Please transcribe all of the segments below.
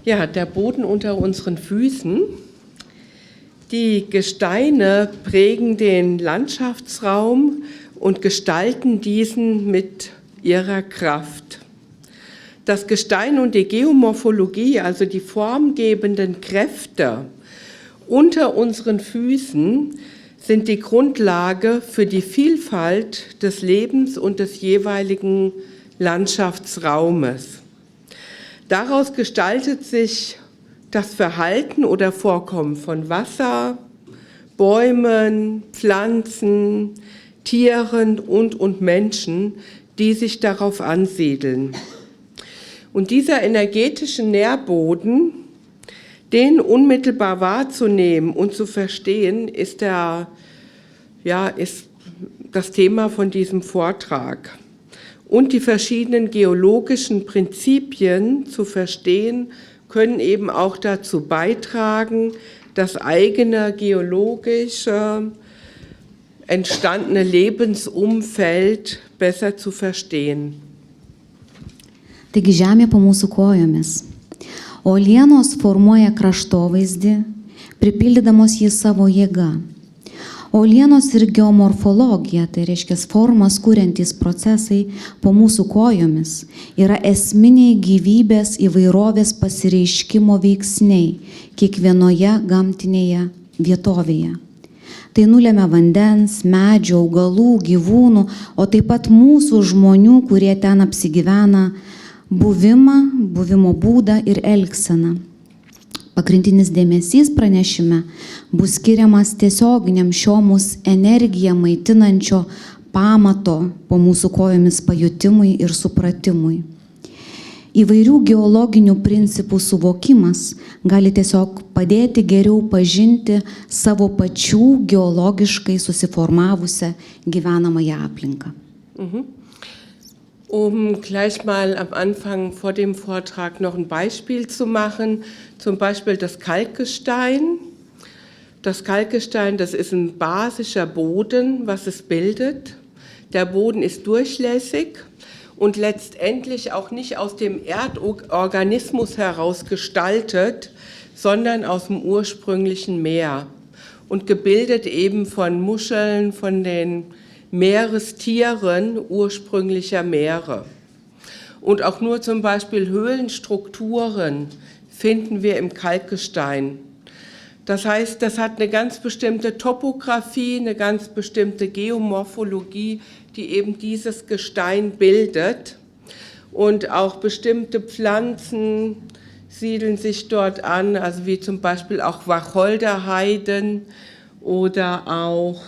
Ja, der Boden unter unseren Füßen. Die Gesteine prägen den Landschaftsraum und gestalten diesen mit ihrer Kraft. Das Gestein und die Geomorphologie, also die formgebenden Kräfte unter unseren Füßen, sind die Grundlage für die Vielfalt des Lebens und des jeweiligen Landschaftsraumes. Daraus gestaltet sich das Verhalten oder Vorkommen von Wasser, Bäumen, Pflanzen, Tieren und Menschen, die sich darauf ansiedeln. Und dieser energetische Nährboden, den unmittelbar wahrzunehmen und zu verstehen, ist das Thema von diesem Vortrag. Und die verschiedenen geologischen Prinzipien zu verstehen, können eben auch dazu beitragen, das eigene geologisch entstandene Lebensumfeld besser zu verstehen. Taigi žemė po mūsų kojomis. Uolienos formuoja kraštovaizdį, pripildydamos jį savo jėga. Uolienos ir geomorfologija, tai reiškia formas kuriantys procesai po mūsų kojomis, yra esminiai gyvybės įvairovės pasireiškimo veiksniai kiekvienoje gamtinėje vietovėje. Tai nulėmė vandens, medžių, augalų, gyvūnų, o taip pat mūsų žmonių, kurie ten apsigyvena, buvimą, buvimo būdą ir elgseną. Pagrindinis dėmesys pranešime bus skiriamas tiesioginiam šio mus energiją maitinančio pamato po mūsų kojomis pajutimui ir supratimui. Įvairių geologinių principų suvokimas gali tiesiog padėti geriau pažinti savo pačių geologiškai susiformavusią gyvenamąją aplinką. Um gleich mal am Anfang vor dem Vortrag noch ein Beispiel zu machen, zum Beispiel das Kalkgestein. Das Kalkgestein, das ist ein basischer Boden, was es bildet. Der Boden ist durchlässig und letztendlich auch nicht aus dem Erdorganismus heraus gestaltet, sondern aus dem ursprünglichen Meer und gebildet eben von Muscheln, von den Meerestieren ursprünglicher Meere. Und auch nur zum Beispiel Höhlenstrukturen finden wir im Kalkgestein. Das heißt, das hat eine ganz bestimmte Topographie, eine ganz bestimmte Geomorphologie, die eben dieses Gestein bildet. Und auch bestimmte Pflanzen siedeln sich dort an, also wie zum Beispiel auch Wacholderheiden oder auch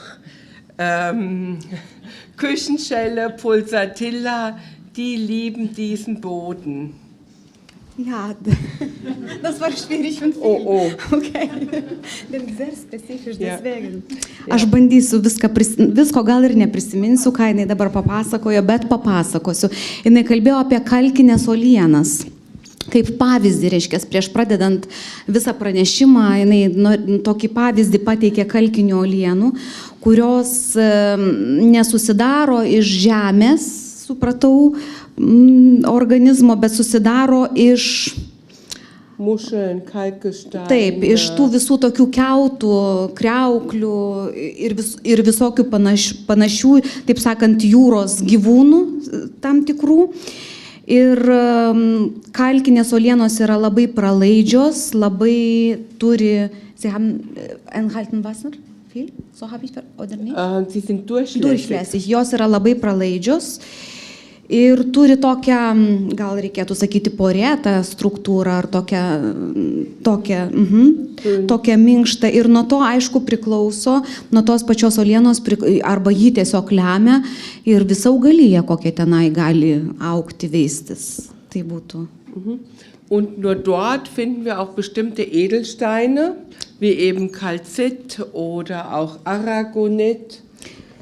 Küchenschelle, Pulsatilla, die lieben diesen Boden. Ja, das war schwierig und viel. Oh. Okay. Denn sehr spezifisch, deswegen. Aš bandysiu visko gal ir neprisiminsiu, ką jinai dabar papasakojo, bet papasakosiu. Jinai kalbėjo apie kalkines uolienas. Kaip pavyzdį, reiškia, prieš pradedant visą pranešimą, jinai tokį pavyzdį pateikė kalkinių uolienų, kurios nesusidaro iš žemės, supratau, organizmo, bet susidaro iš Muscheln, Kalkgestein. Taip, iš tų visų tokių kiautų, kriauklių ir visokių panašių, taip sakant, jūros gyvūnų tam tikrų. Ir kalkinės uolienos yra labai pralaidžios, labai turi, sie haben enthalten Wasser, viel, so habe ich oder nicht? Sie sind Durchlässig, jos yra labai pralaidžios ir turi tokią, gal reikėtų sakyti, porėtą struktūrą ar tokią minkštą. Ir nuo to, aišku, priklauso, nuo tos pačios uolienos, arba jį tiesiog lemia ir visa augalija, kokia tenai gali augti, veistis. Tai būtų. Und nur dort finden wir auch bestimmte Edelsteine, wie eben Kalzit oder auch Aragonit.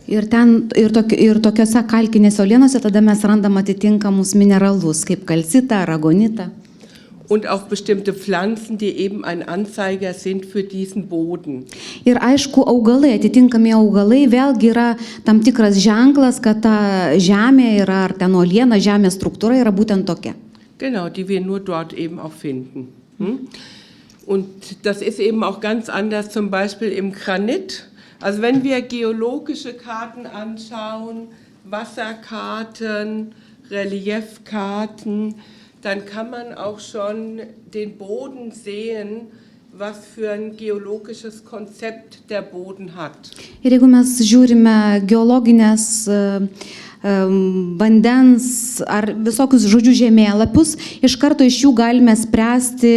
Ir tokiose kalkinėse uolienose tada mes randam atitinkamus mineralus, kaip kalcitą, aragonitą. Und auch bestimmte Pflanzen, die eben ein Anzeiger sind für diesen Boden. Ir aišku, augalai, atitinkami augalai vėlgi yra tam tikras ženklas, kad ta žemė yra, ar ten uoliena, žemės struktūra yra būtent tokia. Genau, die wir nur dort eben auch finden. Und das ist eben auch ganz anders zum Beispiel im Granit. Also wenn wir geologische Karten anschauen, Wasserkarten, Reliefkarten, dann kann man auch schon den Boden sehen, was für ein geologisches Konzept der Boden hat. Ir jeigu mes žiūrime geologinės vandens ar visokius žodžių žemėlapius, iš karto iš jų galime spręsti,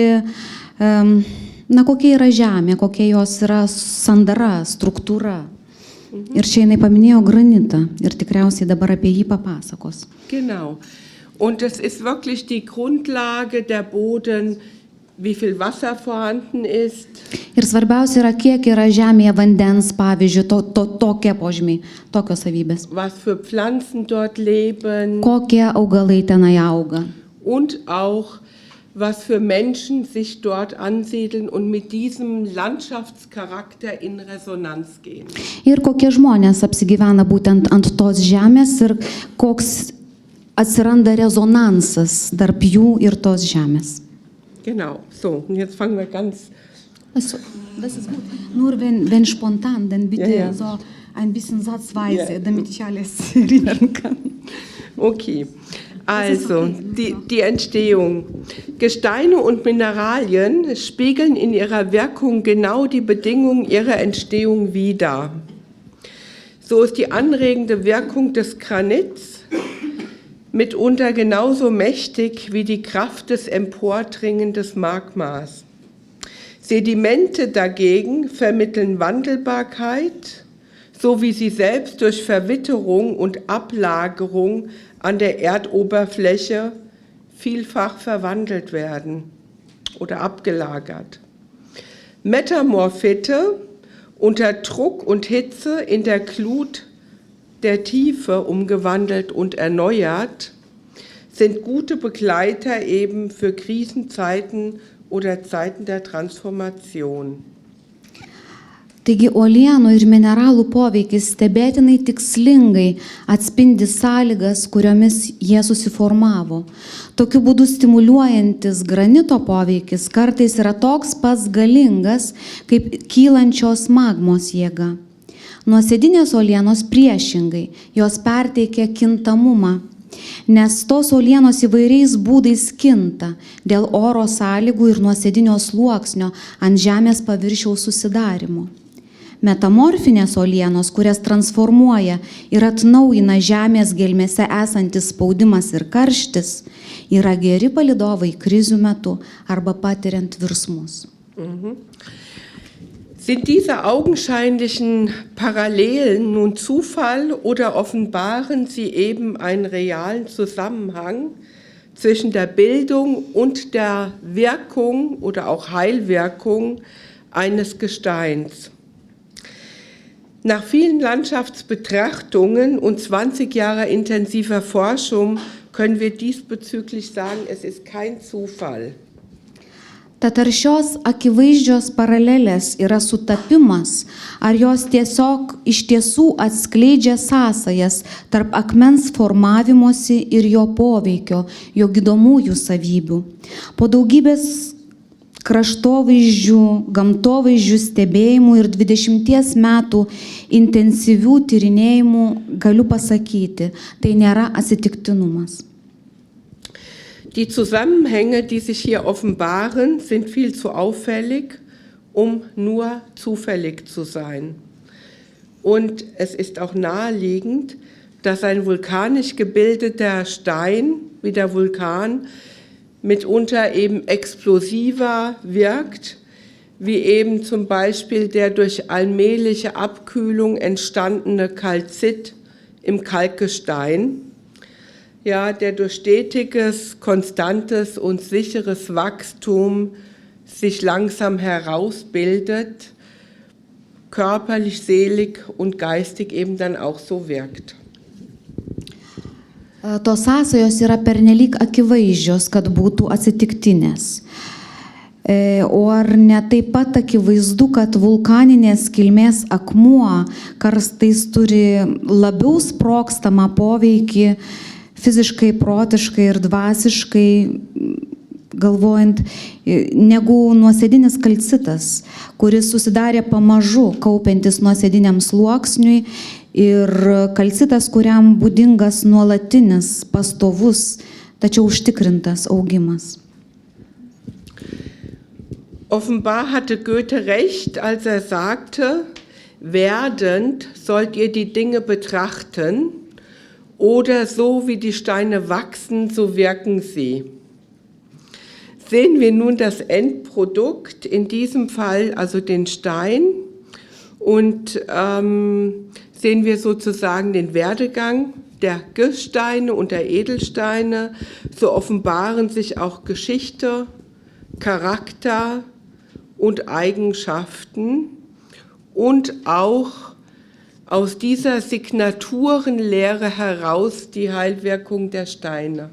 kokia yra žemė, kokia jos yra sandara, struktūra. Ir čia jinai paminėjo granitą ir tikriausiai dabar apie jį papasakos. Genau. Und das ist wirklich die Grundlage der Boden, wie viel Wasser vorhanden ist. Ir svarbiausia yra, kiek yra žemėje vandens, pavyzdžiui, tokie požymiai, tokios savybės. Was für Pflanzen dort leben. Kokie augalai tenai auga. Und auch, was für Menschen sich dort ansiedeln und mit diesem Landschaftscharakter in Resonanz gehen. Ir kokie žmonės apsigyvena būtent ant tos žemės ir koks atsiranda rezonansas tarp jų ir tos žemės. Genau, so, und jetzt fangen wir ganz... Also, das ist gut. Nur wenn spontan, dann bitte Ja. so ein bisschen satzweise, Ja. damit ich alles erinnern kann. Okay, also die Entstehung. Gesteine und Mineralien spiegeln in ihrer Wirkung genau die Bedingungen ihrer Entstehung wider. So ist die anregende Wirkung des Granits mitunter genauso mächtig wie die Kraft des Empordringen des Magmas. Sedimente dagegen vermitteln Wandelbarkeit, so wie sie selbst durch Verwitterung und Ablagerung an der Erdoberfläche vielfach verwandelt werden oder abgelagert. Metamorphite unter Druck und Hitze in der Glut der Tiefe umgewandelt und erneuert, sind gute Begleiter eben für Krisenzeiten oder Zeiten der Transformation. Taigi uolienų ir mineralų poveikis stebėtinai tikslingai atspindi sąlygas, kuriomis jie susiformavo. Tokiu būdu stimuliuojantis granito poveikis kartais yra toks pats galingas, kaip kylančios magmos jėga. Nuosėdinės uolienos priešingai, jos perteikia kintamumą, nes tos uolienos įvairiais būdais kinta dėl oro sąlygų ir nuosėdinio sluoksnio ant žemės paviršiaus susidarimo. Metamorfinės uolienos, kurias transformuoja ir atnaujina žemės gelmėse esantis spaudimas ir karštis, yra geri palydovai krizių metu arba patiriant virsmus. Sind diese augenscheinlichen Parallelen nun Zufall oder offenbaren sie eben einen realen Zusammenhang zwischen der Bildung und der Wirkung oder auch Heilwirkung eines Gesteins? Nach vielen Landschaftsbetrachtungen und 20 Jahre intensiver Forschung können wir diesbezüglich sagen, es ist kein Zufall. Tad ar šios akivaizdžios paralelės yra sutapimas, ar jos tiesiog iš tiesų atskleidžia sąsajas tarp akmens formavimosi ir jo poveikio, jo gydomųjų savybių. Po daugybės kraštovaizdžių, gamtovaizdžių stebėjimų ir 20 metų intensyvių tyrinėjimų galiu pasakyti, tai nėra atsitiktinumas. Die Zusammenhänge, die sich hier offenbaren, sind viel zu auffällig, um nur zufällig zu sein. Und es ist auch naheliegend, dass ein vulkanisch gebildeter Stein wie der Vulkan mitunter eben explosiver wirkt, wie eben zum Beispiel der durch allmähliche Abkühlung entstandene Kalzit im Kalkgestein, ja, der durch stetiges, konstantes und sicheres Wachstum sich langsam herausbildet, körperlich, seelisch und geistig eben dann auch so wirkt. Tos sąsajos yra pernelyg akivaizdžios, kad būtų atsitiktinės. O ar ne taip pat akivaizdu, kad vulkaninės kilmės akmuo kartais turi labiau sprogstamą poveikį fiziškai, protiškai ir dvasiškai galvojant, negu nuosėdinis kalcitas, kuris susidarė pamažu, kaupiantis nuosėdiniam sluoksniui, ir kalcitas, kuriam būdingas nuolatinis, pastovus, tačiau užtikrintas augimas. Offenbar hatte Goethe recht, als er sagte, werdend sollt ihr die Dinge betrachten, oder so wie die Steine wachsen, so wirken sie. Sehen wir nun das Endprodukt, in diesem Fall also den Stein, und sehen wir sozusagen den Werdegang der Gesteine und der Edelsteine, so offenbaren sich auch Geschichte, Charakter und Eigenschaften und auch aus dieser Signaturenlehre heraus die Heilwirkung der Steine.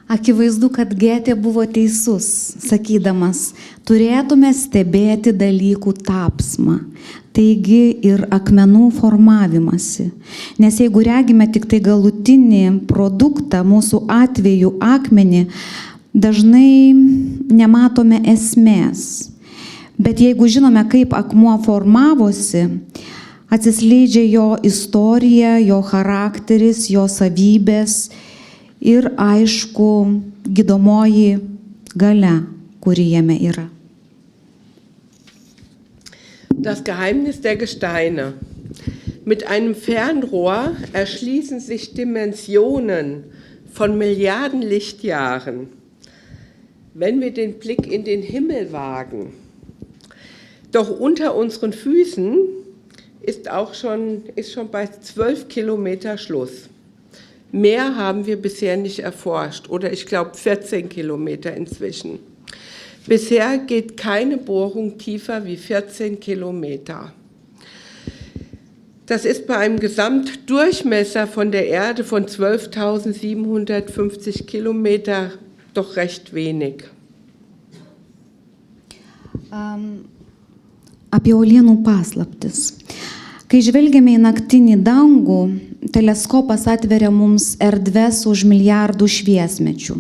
Akivaizdu, kad Goethe buvo teisus, sakydamas, turėtume stebėti dalykų tapsmą, taigi ir akmenų formavimąsi. Nes jeigu regime tik tai galutinį produktą, mūsų atveju akmenį, dažnai nematome esmės. Bet jeigu žinome, kaip akmuo formavosi, atsiskleidžia jo istorija, jo charakteris, jo savybės ir aišku gydomoji galia, kuri jame yra. Das Geheimnis der Gesteine. Mit einem Fernrohr erschließen sich Dimensionen von Milliarden Lichtjahren. Wenn wir den Blick in den Himmel wagen, doch unter unseren Füßen ist schon bei 12 Kilometer Schluss. Mehr haben wir bisher nicht erforscht, oder ich glaube 14 Kilometer inzwischen. Bisher geht keine Bohrung tiefer wie 14 Kilometer. Das ist bei einem Gesamtdurchmesser von der Erde von 12.750 Kilometer doch recht wenig. Apie uolienų paslaptis. Kai žvelgiame į naktinį dangų, teleskopas atveria mums erdves už milijardų šviesmečių.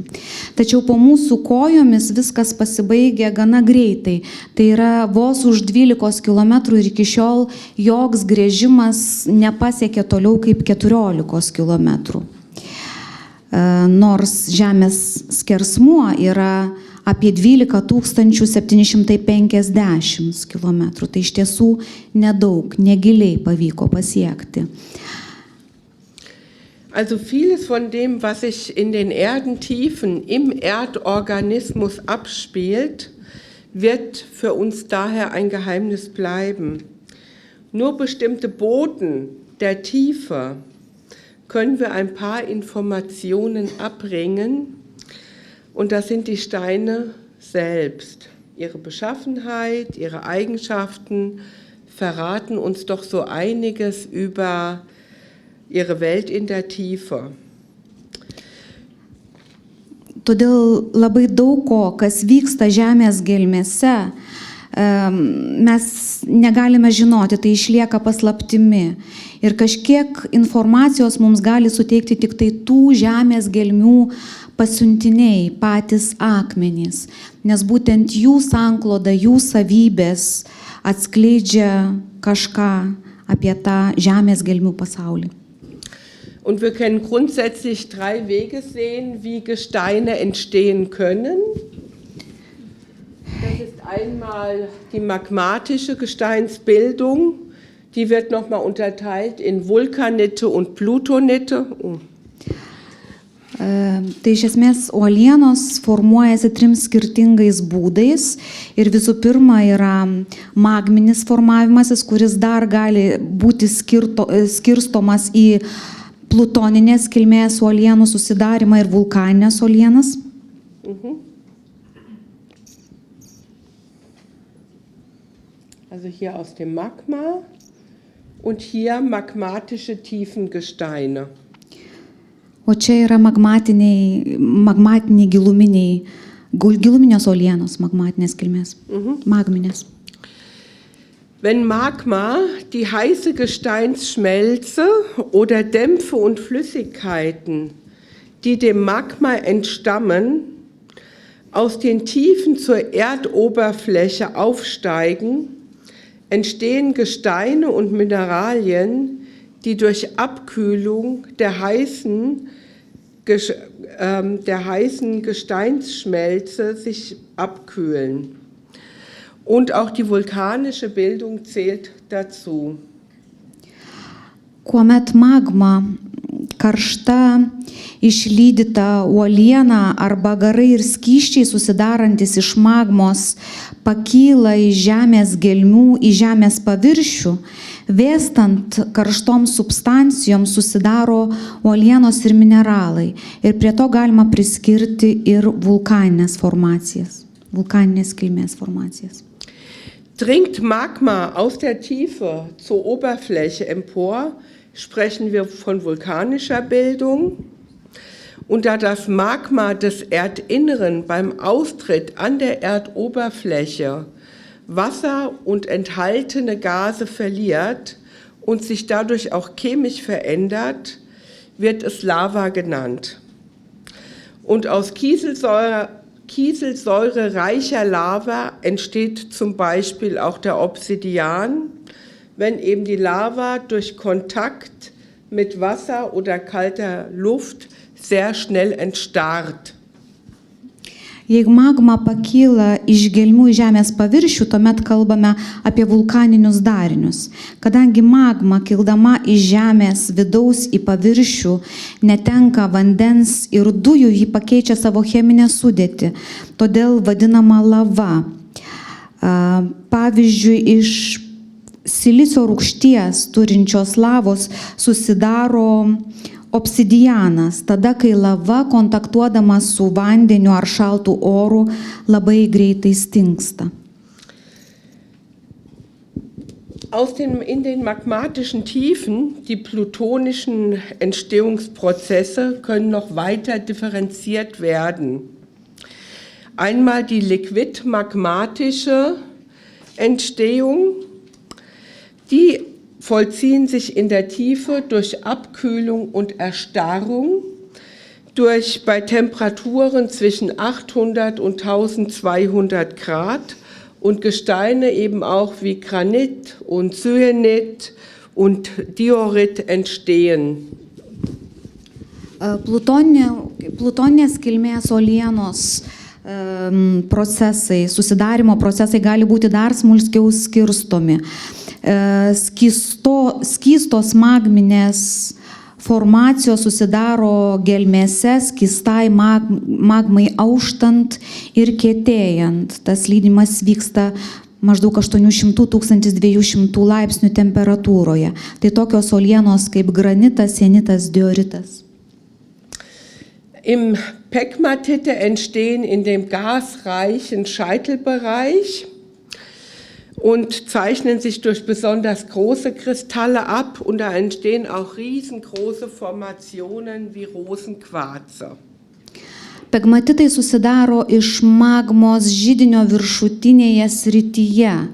Tačiau po mūsų kojomis viskas pasibaigia gana greitai. Tai yra vos už 12 km ir iki šiol joks grėžimas nepasiekė toliau kaip 14 km. Nors Žemės skersmuo yra apie 12 750 km. Tai iš tiesų nedaug, negiliai pavyko pasiekti. Also vieles von dem, was sich in den Erdentiefen im Erdorganismus abspielt, wird für uns daher ein Geheimnis bleiben. Nur bestimmte Boden der Tiefe können wir ein paar Informationen abbringen, und das sind die Steine selbst. Ihre Beschaffenheit, ihre Eigenschaften verraten uns doch so einiges über ihre Welt in der Tiefe. Todėl labai daug ko, kas vyksta Žemės gelmėse, mes negalime žinoti, tai išlieka paslaptimi. Ir kažkiek informacijos mums gali suteikti tik tai tų Žemės gelmių pasiuntiniai, patys akmenys, nes būtent jų sankloda, jų savybės atskleidžia kažką apie tą Žemės gelmių pasaulį. Und wir können grundsätzlich 3 Wege sehen, wie Gesteine entstehen können. Das ist einmal die magmatische Gesteinsbildung, die wird nochmal unterteilt in Vulkanite und Plutonite. Tai iš esmės uolienos formuojasi 3 skirtingais būdais ir visų pirma yra magminis formavimasis, kuris dar gali būti skirstomas į plutoninės kilmės uolienų susidarimą ir vulkaninės uolienas. Also hier aus dem Magma und hier magmatische Tiefengesteine. O čia yra magmatiniai giluminės uolienos, magmatinės kilmės, magminės. Wenn Magma, die heiße Gesteinsschmelze oder Dämpfe und Flüssigkeiten, die dem Magma entstammen, aus den Tiefen zur Erdoberfläche aufsteigen, entstehen Gesteine und Mineralien, die durch Abkühlung der heißen Gesteinsschmelze sich abkühlen. Und auch die vulkanische Bildung zählt dazu. Kuomet magma karšta, išlydyta uoliena arba garai ir skysčiai susidarantis iš magmos pakyla iš žemės gelmių į žemės paviršių, vėstant karštoms substancijoms susidaro uolienos ir mineralai. Ir prie to galima priskirti ir vulkaninės kilmės formacijas. Dringt Magma aus der Tiefe zur Oberfläche empor, sprechen wir von vulkanischer Bildung. Und da das Magma des Erdinneren beim Austritt an der Erdoberfläche Wasser und enthaltene Gase verliert und sich dadurch auch chemisch verändert, wird es Lava genannt. Und aus kieselsäurereicher Lava entsteht zum Beispiel auch der Obsidian, wenn eben die Lava durch Kontakt mit Wasser oder kalter Luft sehr schnell entstarrt. Jeigu magma pakyla iš gelmių į žemės paviršių, tuomet kalbame apie vulkaninius darinius. Kadangi magma kildama iš žemės vidaus į paviršių netenka vandens ir dujų, ji pakeičia savo cheminę sudėtį, todėl vadinama lava. Pavyzdžiui, iš silicio rūgšties turinčios lavos susidaro obsidianas, tada kai lava kontaktuodama su vandeniu ar šaltu oru labai greitai stingsta. In den magmatischen Tiefen, die plutonischen Entstehungsprozesse können noch weiter differenziert werden. Einmal die liquid-magmatische Entstehung, die vollziehen sich in der Tiefe durch Abkühlung und Erstarrung, bei Temperaturen zwischen 800 und 1200 Grad und Gesteine eben auch wie Granit und Syenit und Diorit entstehen. Plutoninės kilmės uolienos procesai, susidarimo procesai gali būti dar smulkiau skirstomi. Skystos magminės formacijos susidaro gelmėse, skystai magmai auštant ir kietėjant. Tas lydimas vyksta maždaug 800–1200 laipsnių temperatūroje. Tai tokios uolienos kaip granitas, sienitas, dioritas. Im Pegmatite entstehen in dem gasreichen Scheitelbereich und zeichnen sich durch besonders große Kristalle ab und da entstehen auch riesengroße Formationen wie Rosenquarze. Pegmatitai susidaro iš magmos židinio viršutinėje srityje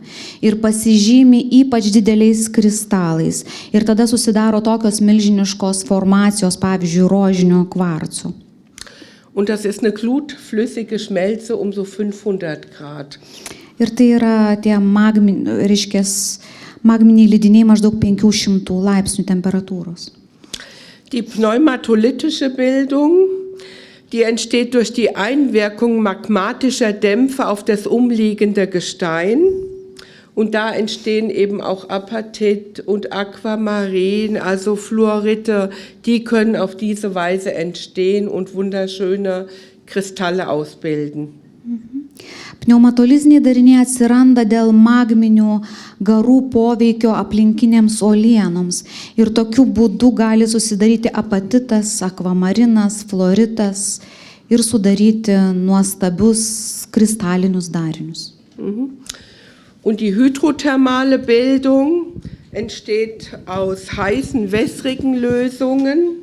ir pasižymi ypač dideliais kristalais. Ir tada susidaro tokios milžiniškos formacijos, pavyzdžiui, rožinio kvarco. Und das ist eine glutflüssige Schmelze so 500 Grad. Ir tai yra tie magminiai lydiniai maždaug 500 laipsnių temperatūros. Die pneumatolytische Bildung, die entsteht durch die Einwirkung magmatischer Dämpfe auf das umliegende Gestein. Und da entstehen eben auch Apatit und Aquamarin, also Fluorite, die können auf diese Weise entstehen und wunderschöne Kristalle ausbilden. Pneumatoliziniai dariniai atsiranda dėl magminių garų poveikio aplinkinėms uolienoms ir tokiu būdu gali susidaryti apatitas, akvamarinas, fluoritas ir sudaryti nuostabius kristalinius darinius. Und die hydrothermale Bildung entsteht aus heißen, wässrigen Lösungen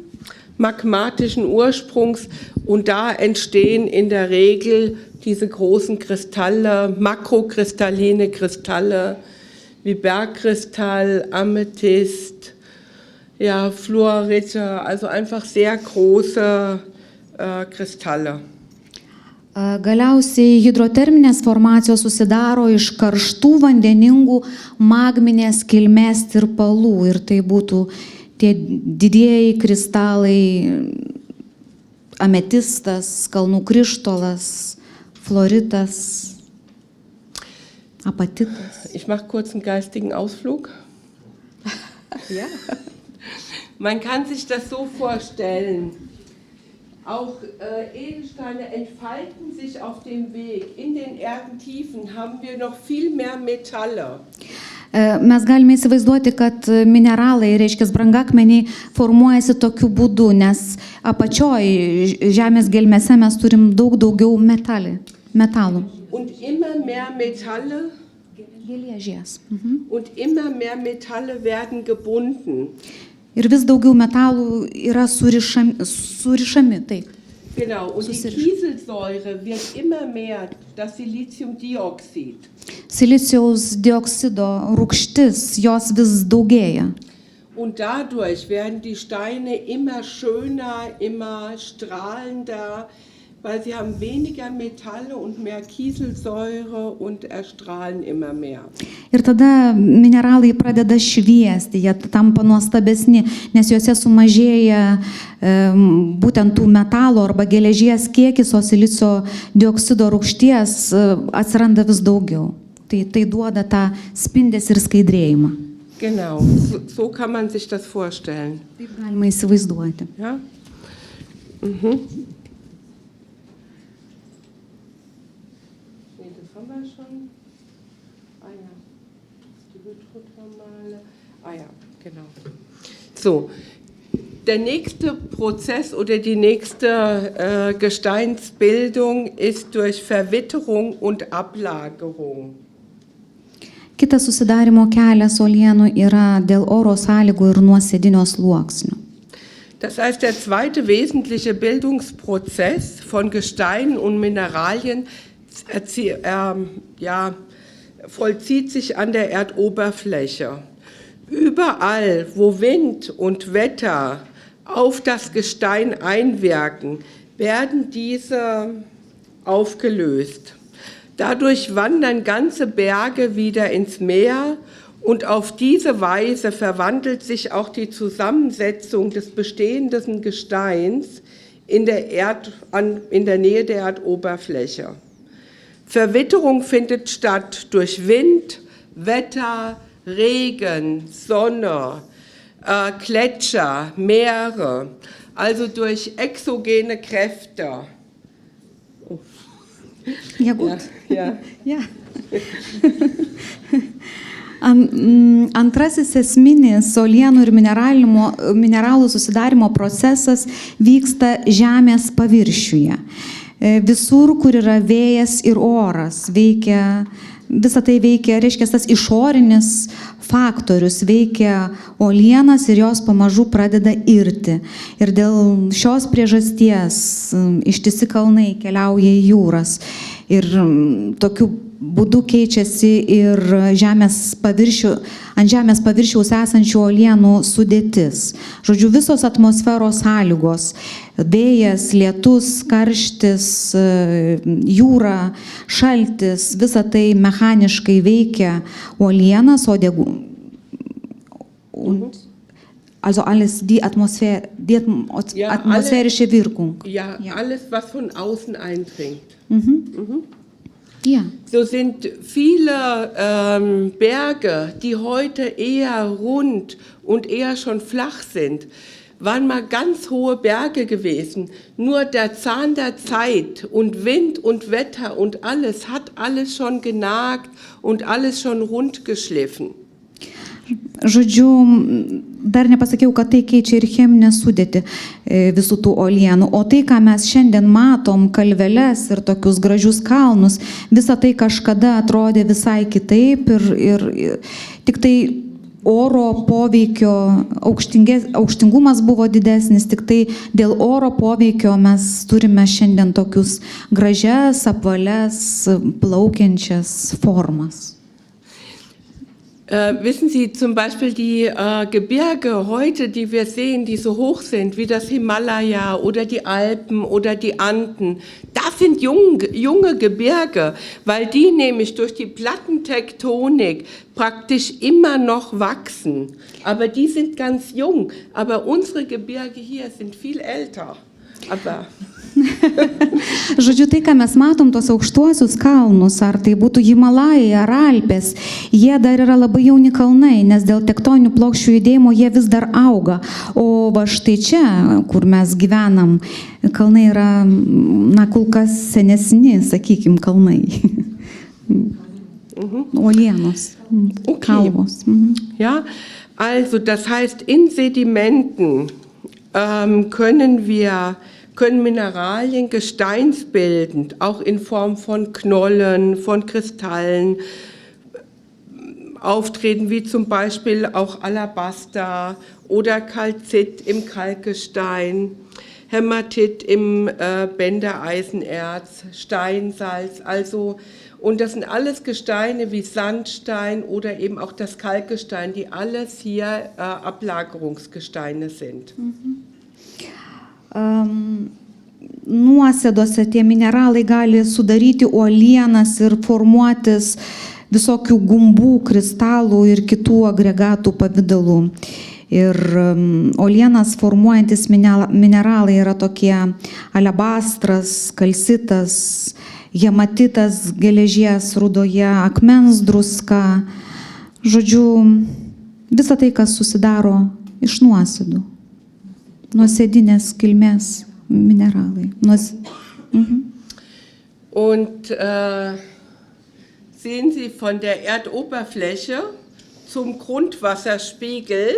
magmatischen Ursprungs und da entstehen in der Regel diese großen Kristalle, makrokristalline Kristalle wie Bergkristall, Amethyst, ja, Fluorite, also einfach sehr große Kristalle. Galiausiai hidroterminės formacijos susidaro iš karštų vandeningų magminės kilmės tirpalų ir tai būtų tie didieji kristalai, ametistas, kalnų krištolas, floritas, apatitas. Ich mache kurz einen geistigen Ausflug. Ja. Man kann sich das so vorstellen. Auch Edelsteine entfalten sich auf dem Weg. In den Erdentiefen haben wir noch viel mehr Metalle. Mes galime įsivaizduoti, kad mineralai, reiškia brangakmeniai, formuojasi tokiu būdu, nes apačioj žemės gelmėse mes turim daug daugiau metalų. Und immer mehr Metalle. Geležies. Und immer mehr Metalle werden gebunden. Ir vis daugiau metalų yra surišami, taip. Genau, und die Kieselsäure wird immer mehr, das Siliziumdioxid. Silicijaus dioksido rūgštis, jos vis daugėja. Und dadurch werden die Steine immer schöner, immer strahlender, weil sie haben weniger Metalle und mehr Kieselsäure und erstrahlen immer mehr. Ir tada mineralai pradeda šviesti, jie tampa nuostabesni, nes juose sumažėja būtent tų metalų arba geležies kiekis, o silicio dioksido rūgšties atsiranda vis daugiau. Tai duoda tą spindesį ir skaidrėjimą. Genau, so kann man sich das vorstellen. Taip galima įsivaizduoti. Ja? Haben wir schon? Ah ja, die Hydrothermale. Ah ja, genau. So, der nächste Prozess oder die nächste Gesteinsbildung ist durch Verwitterung und Ablagerung. Kitas susidarimo kelias uolienų yra dėl oro sąlygų ir nuosėdinio sluoksnio. Das heißt, der zweite wesentliche Bildungsprozess von Gesteinen und Mineralien vollzieht sich an der Erdoberfläche. Überall, wo Wind und Wetter auf das Gestein einwirken, werden diese aufgelöst. Dadurch wandern ganze Berge wieder ins Meer und auf diese Weise verwandelt sich auch die Zusammensetzung des bestehenden Gesteins in der Nähe der Erdoberfläche. Verwitterung findet statt durch Wind, Wetter, Regen, Sonne, Gletscher, Meere, also durch exogene Kräfte. Oh. Ja, gut. Ja. Ja. Antrasis esminis uolienų ir mineralų susidarimo procesas vyksta žemės paviršiuje. Visur, kur yra vėjas ir oras, visą tai veikia, reiškia, tas išorinis faktorius veikia uolienas ir jos pamažu pradeda irti. Ir dėl šios priežasties ištisi kalnai keliauja į jūras. Ir tokiu būdu keičiasi ir ant žemės paviršiaus esančių uolienų sudėtis. Žodžiu, visos atmosferos sąlygos – vėjas, lietus, karštis, jūra, šaltis – visa tai mechaniškai veikia uolienas, also alles die atmosphärische Wirkung. Ja, alles, was von außen eindringt. Ja. So sind viele Berge, die heute eher rund und eher schon flach sind, waren mal ganz hohe Berge gewesen. Nur der Zahn der Zeit und Wind und Wetter und alles hat alles schon genagt und alles schon rund geschliffen. Žodžiu, dar nepasakiau, kad tai keičia ir cheminę sudėtį visų tų uolienų, o tai, ką mes šiandien matom, kalveles ir tokius gražius kalnus, visa tai kažkada atrodė visai kitaip ir tik tai oro poveikio aukštingumas buvo didesnis, tik tai dėl oro poveikio mes turime šiandien tokius gražias, apvalias, plaukiančias formas. Wissen Sie, zum Beispiel die Gebirge heute, die wir sehen, die so hoch sind, wie das Himalaya oder die Alpen oder die Anden, das sind junge Gebirge, weil die nämlich durch die Plattentektonik praktisch immer noch wachsen. Aber die sind ganz jung. Aber unsere Gebirge hier sind viel älter. Aber Žodžiu, tai, ką mes matom, tos aukštuosius kalnus, ar tai būtų Himalajai ar Alpės, jie dar yra labai jauni kalnai, nes dėl tektoninių plokščių judėjimo jie vis dar auga. O va štai čia, kur mes gyvenam, kalnai yra, na, kol kas senesni, sakykim, kalnai. Uolienos, kalvos. ja, also das heißt, in Sedimenten können Mineralien gesteinsbildend, auch in Form von Knollen, von Kristallen auftreten, wie zum Beispiel auch Alabaster oder Calcit im Kalkgestein, Hämatit im Bändereisenerz, Steinsalz, also, und das sind alles Gesteine wie Sandstein oder eben auch das Kalkgestein, die alles hier Ablagerungsgesteine sind. Nuosėdose tie mineralai gali sudaryti uolienas ir formuotis visokių gumbų, kristalų ir kitų agregatų pavydalų. Ir uolienas formuojantis mineralai yra tokie alabastras, kalcitas, hematitas geležies rudoje, akmens druska. Žodžiu, visa tai, kas susidaro iš nuosėdų. Nuosėdinės kilmės Mineralai. Und sehen Sie von der Erdoberfläche zum Grundwasserspiegel,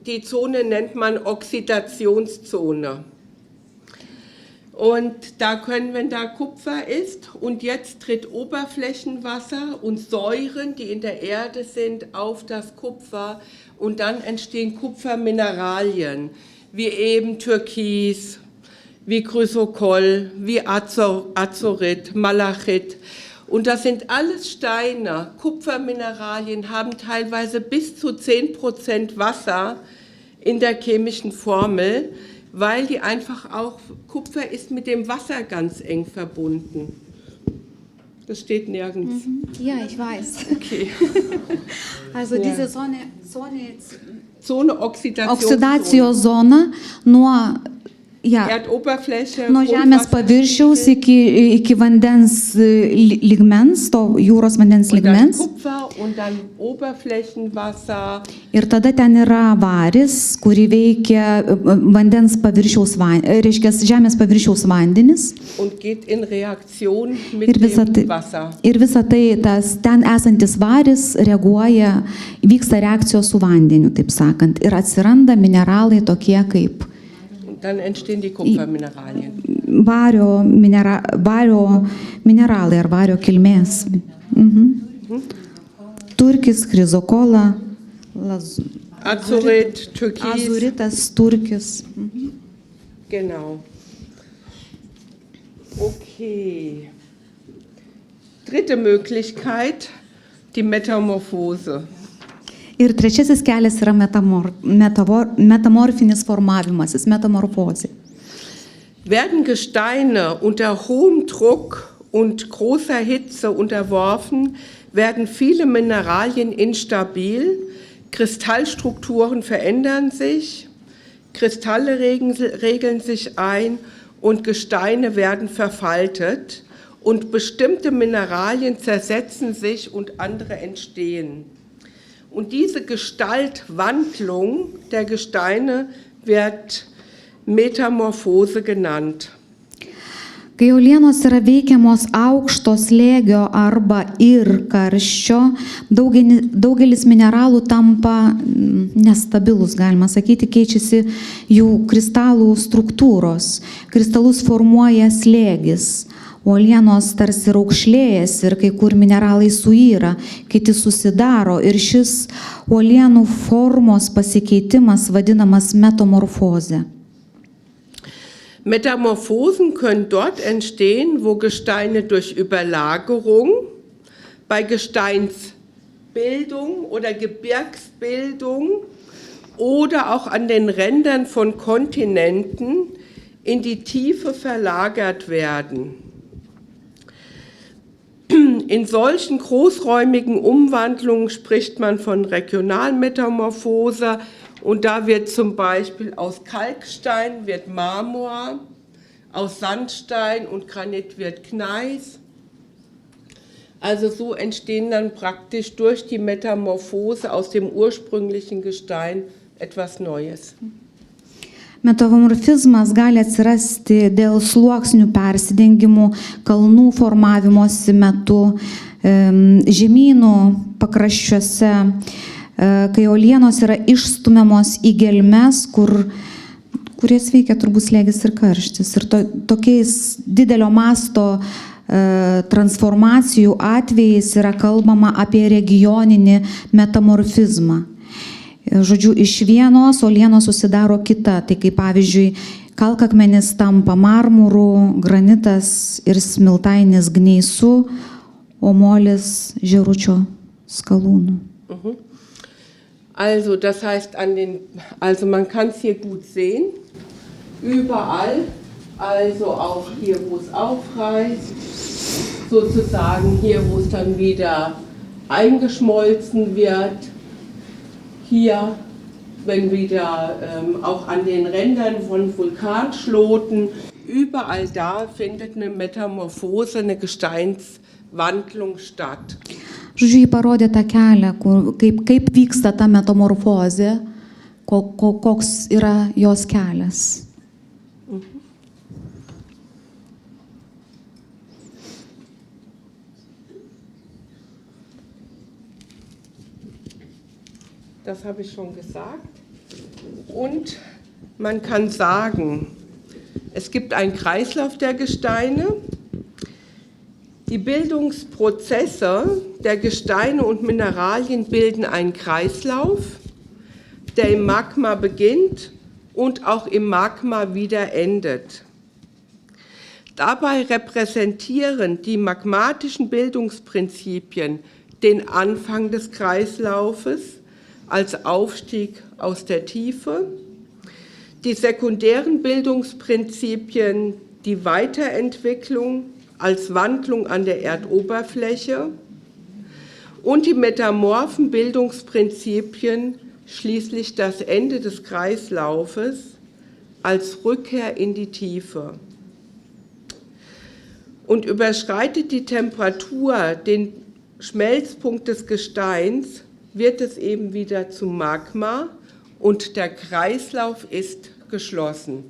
die Zone nennt man Oxidationszone. Und da können, wenn da Kupfer ist und jetzt tritt Oberflächenwasser und Säuren, die in der Erde sind, auf das Kupfer und dann entstehen Kupfermineralien, wie eben Türkis, wie Chrysokoll, wie Azorit, Malachit. Und das sind alles Steine. Kupfermineralien haben teilweise bis zu 10% Wasser in der chemischen Formel, weil die einfach auch, Kupfer ist mit dem Wasser ganz eng verbunden. Das steht nirgends. Ja, ich weiß. Okay. Also Ja. diese Zone Oxidation. Oksidacijos zona nuo Erdoberfläche. Nuo žemės paviršiaus iki vandens lygmens, to jūros vandens Und dann lygmens. Kupfer und dann Oberflächenwasser. Ir tada ten yra varis, kuri veikia vandens paviršiaus, reiškia žemės paviršiaus vandenis. Und geht in Reaktion mit Ir visa dem Wasser. tai, tas ten esantis varis reaguoja, vyksta reakcijos su vandeniu, taip sakant. Ir atsiranda mineralai tokie kaip Und dann entstehen die Kupfermineralien. vario mineralai ar vario kilmės. Turkis, chryzokola, Azorit, Türkis. azuritas, turkis. Genau. Okay. Dritte Möglichkeit, die Metamorphose. Ir trečiasis kelias yra metamorfinis formavimasis, metamorfozė. Werden Gesteine unter hohem Druck und großer Hitze unterworfen, werden viele Mineralien instabil, Kristallstrukturen verändern sich, Kristalle regeln sich ein und Gesteine werden verfaltet und bestimmte Mineralien zersetzen sich und andere entstehen. Und diese Gestaltwandlung der Gesteine wird Metamorphose genannt. Kai uolienos yra veikiamos aukšto slėgio arba ir karščio, daugelis mineralų tampa nestabilus, galima sakyti, keičiasi jų kristalų struktūros. Kristalus formuoja slėgis. Uolienos tarsi raukšlėjasi ir kai kur mineralai suyra, kiti susidaro ir šis uolienų formos pasikeitimas vadinamas metamorfoze. Metamorphosen können dort entstehen, wo Gesteine durch Überlagerung bei Gesteinsbildung Bergbildung oder Gebirgsbildung oder auch an den Rändern von Kontinenten in die Tiefe verlagert werden. In solchen großräumigen Umwandlungen spricht man von Regionalmetamorphose und da wird zum Beispiel aus Kalkstein wird Marmor, aus Sandstein und Granit wird Gneis. Also so entstehen dann praktisch durch die Metamorphose aus dem ursprünglichen Gestein etwas Neues. Metamorfizmas gali atsirasti dėl sluoksnių persidengimų, kalnų formavimosi metu, žemynų pakraščiuose, kai uolienos yra išstumiamos į gelmes, kuries veikia turbūt slėgis ir karštis. Ir tokiais didelio masto transformacijų atvejais yra kalbama apie regioninį metamorfizmą. Žodžiu, iš vienos uolienos susidaro kita, tai kaip pavyzdžiui, kalkakmenis tampa marmuru, granitas ir smiltainis gneisu, o molis žėručio skalūnu. Also das heißt, man kann es hier gut sehen, überall, also auch hier, wo es aufreißt, sozusagen hier, wo es dann wieder eingeschmolzen wird, hier, wenn wieder auch an den Rändern von Vulkanschloten, überall da findet eine Metamorphose, eine Gesteinswandlung statt. Žodžiu, jį parodė tą kelią, kaip vyksta ta metamorfozė, koks yra jos kelias. Das habe ich schon gesagt. Und man kann sagen, es gibt einen Kreislauf der Gesteine. Die Bildungsprozesse der Gesteine und Mineralien bilden einen Kreislauf, der im Magma beginnt und auch im Magma wieder endet. Dabei repräsentieren die magmatischen Bildungsprinzipien den Anfang des Kreislaufes als Aufstieg aus der Tiefe, die sekundären Bildungsprinzipien die Weiterentwicklung als Wandlung an der Erdoberfläche und die metamorphen Bildungsprinzipien schließlich das Ende des Kreislaufes als Rückkehr in die Tiefe. Und überschreitet die Temperatur den Schmelzpunkt des Gesteins, wird es eben wieder zum Magma und der Kreislauf ist geschlossen.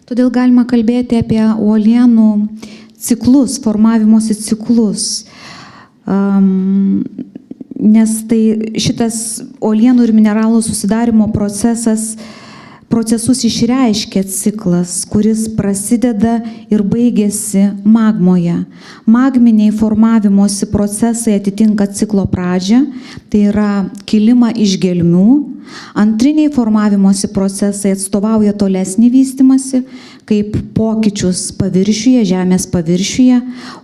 Todėl galima kalbėti apie uolienų ciklus, formavimosi ciklus, nes tai šitas uolienų ir mineralų susidarimo procesus išreiškia ciklas, kuris prasideda ir baigėsi magmoje. Magminiai formavimosi procesai atitinka ciklo pradžią, tai yra kilimą iš gelmių. Antriniai formavimosi procesai atstovauja tolesnį vystymąsi, kaip pokyčius paviršiuje, žemės paviršiuje,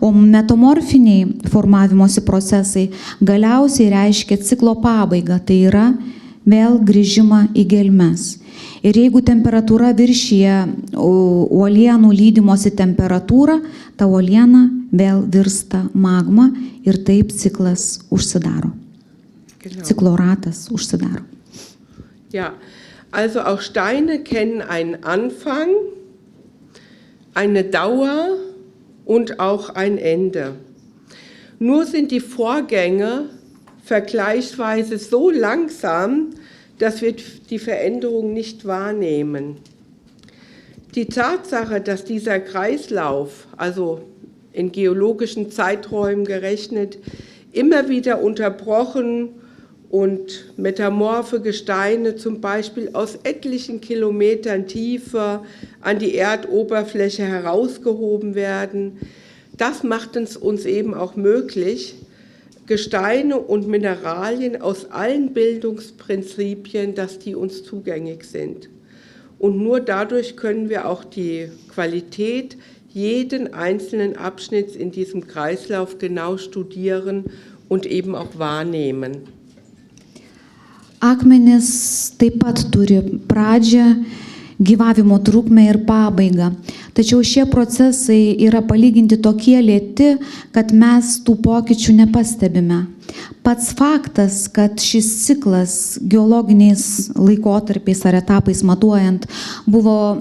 o metamorfiniai formavimosi procesai galiausiai reiškia ciklo pabaigą, tai yra vėl grįžimą į gelmes. Ir jeigu temperatūra viršyje uolienų lydimosi temperatūrą, ta uoliena vėl virsta magma ir taip ciklas užsidaro. Ciklo ratas užsidaro. Ja, also auch Steine kennen einen Anfang, eine Dauer und auch ein Ende. Nur sind die Vorgänge vergleichsweise so langsam, dass wir die Veränderung nicht wahrnehmen. Die Tatsache, dass dieser Kreislauf, also in geologischen Zeiträumen gerechnet, immer wieder unterbrochen und metamorphe Gesteine zum Beispiel aus etlichen Kilometern Tiefe an die Erdoberfläche herausgehoben werden, das macht es uns eben auch möglich, Gesteine und Mineralien aus allen Bildungsprinzipien, dass die uns zugänglich sind. Und nur dadurch können wir auch die Qualität jeden einzelnen Abschnitts in diesem Kreislauf genau studieren und eben auch wahrnehmen. Akmenys taip pat turi pradžią, gyvavimo trukmę ir pabaigą. Tačiau šie procesai yra palyginti tokie lėti, kad mes tų pokyčių nepastebime. Pats faktas, kad šis ciklas geologiniais laikotarpiais ar etapais matuojant buvo